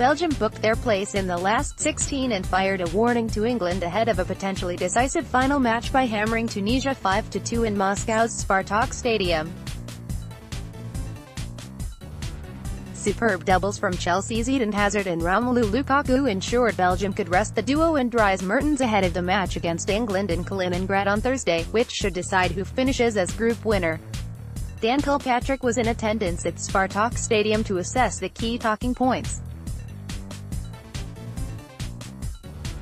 Belgium booked their place in the last 16 and fired a warning to England ahead of a potentially decisive final match by hammering Tunisia 5-2 in Moscow's Spartak Stadium. Superb doubles from Chelsea's Eden Hazard and Romelu Lukaku ensured Belgium could rest the duo and Dries Mertens ahead of the match against England in Kaliningrad on Thursday, which should decide who finishes as group winner. Kilpatrick was in attendance at Spartak Stadium to assess the key talking points.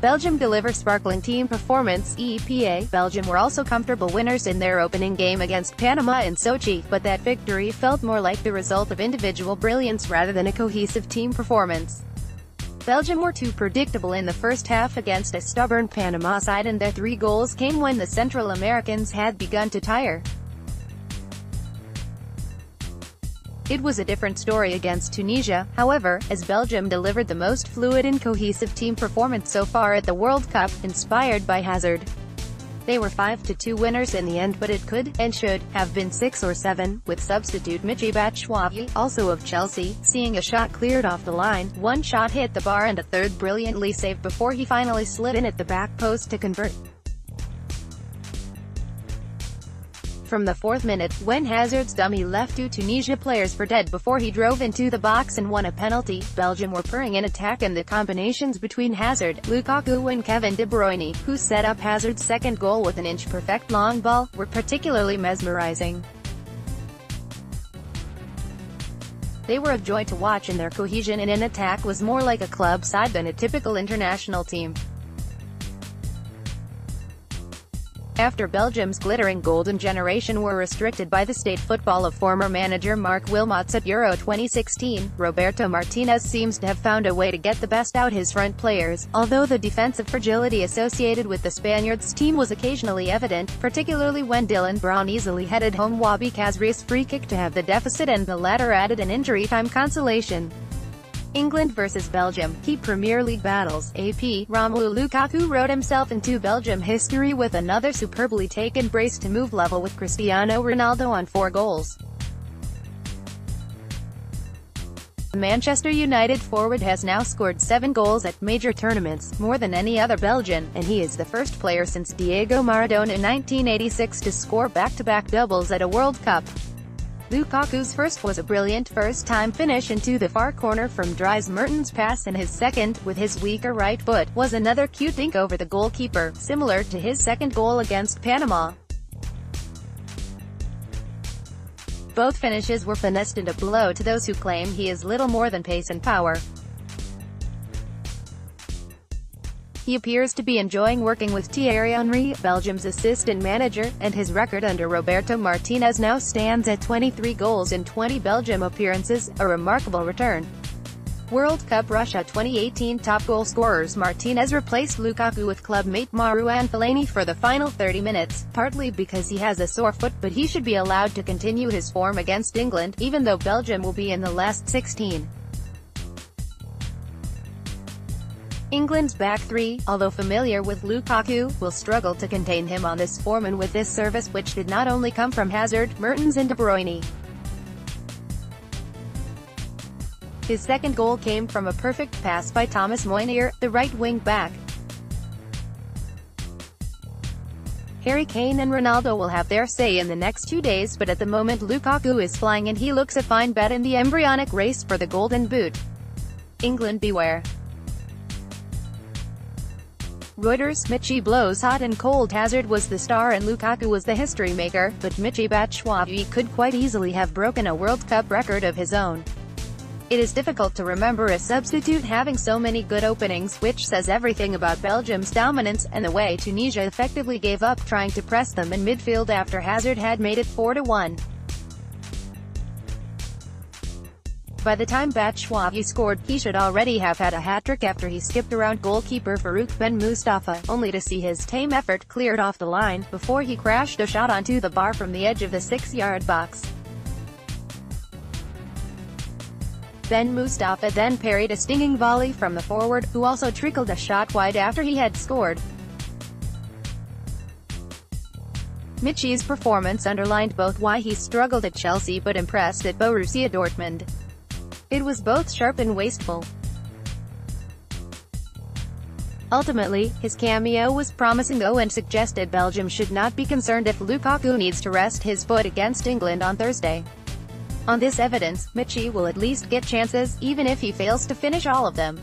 Belgium deliver sparkling team performance, EPA. Belgium were also comfortable winners in their opening game against Panama in Sochi, but that victory felt more like the result of individual brilliance rather than a cohesive team performance. Belgium were too predictable in the first half against a stubborn Panama side, and their 3 goals came when the Central Americans had begun to tire. It was a different story against Tunisia, however, as Belgium delivered the most fluid and cohesive team performance so far at the World Cup, inspired by Hazard. They were 5-2 winners in the end, but it could, and should, have been 6 or 7, with substitute Michy Batshuayi, also of Chelsea, seeing a shot cleared off the line, one shot hit the bar and a third brilliantly saved before he finally slid in at the back post to convert. From the 4th minute, when Hazard's dummy left 2 Tunisia players for dead before he drove into the box and won a penalty, Belgium were pouring in attack, and the combinations between Hazard, Lukaku and Kevin De Bruyne, who set up Hazard's second goal with an inch-perfect long ball, were particularly mesmerizing. They were a joy to watch, and their cohesion in an attack was more like a club side than a typical international team. After Belgium's glittering golden generation were restricted by the state football of former manager Marc Wilmots at Euro 2016, Roberto Martinez seems to have found a way to get the best out his front players, although the defensive fragility associated with the Spaniards' team was occasionally evident, particularly when Dylan Brown easily headed home Wabi Kazri's free kick to have the deficit, and the latter added an injury-time consolation. England vs Belgium, key Premier League battles. AP, Romelu Lukaku wrote himself into Belgium history with another superbly taken brace to move level with Cristiano Ronaldo on 4 goals. The Manchester United forward has now scored 7 goals at major tournaments, more than any other Belgian, and he is the first player since Diego Maradona in 1986 to score back-to-back doubles at a World Cup. Lukaku's first was a brilliant first-time finish into the far corner from Dries Mertens' pass, and his second, with his weaker right foot, was another cute dink over the goalkeeper, similar to his second goal against Panama. Both finishes were finessed and a blow to those who claim he is little more than pace and power. He appears to be enjoying working with Thierry Henry, Belgium's assistant manager, and his record under Roberto Martinez now stands at 23 goals in 20 Belgium appearances, a remarkable return. World Cup Russia 2018 top goal scorers. Martinez replaced Lukaku with club-mate Marouane Fellaini for the final 30 minutes, partly because he has a sore foot, but he should be allowed to continue his form against England, even though Belgium will be in the last 16. England's back 3, although familiar with Lukaku, will struggle to contain him on this form and with this service, which did not only come from Hazard, Mertens and De Bruyne. His second goal came from a perfect pass by Thomas Moynier, the right wing-back. Harry Kane and Ronaldo will have their say in the next 2 days, but at the moment Lukaku is flying and he looks a fine bet in the embryonic race for the Golden Boot. England beware. Reuters, Michy blows hot and cold. Hazard was the star and Lukaku was the history maker, but Michy Batshuayi could quite easily have broken a World Cup record of his own. It is difficult to remember a substitute having so many good openings, which says everything about Belgium's dominance, and the way Tunisia effectively gave up trying to press them in midfield after Hazard had made it 4-1. By the time Batshuayi scored, he should already have had a hat-trick after he skipped around goalkeeper Farouk Ben Mustafa, only to see his tame effort cleared off the line, before he crashed a shot onto the bar from the edge of the 6-yard box. Ben Mustafa then parried a stinging volley from the forward, who also trickled a shot wide after he had scored. Michy's performance underlined both why he struggled at Chelsea but impressed at Borussia Dortmund. It was both sharp and wasteful. Ultimately, his cameo was promising though and suggested Belgium should not be concerned if Lukaku needs to rest his foot against England on Thursday. On this evidence, Michi will at least get chances, even if he fails to finish all of them.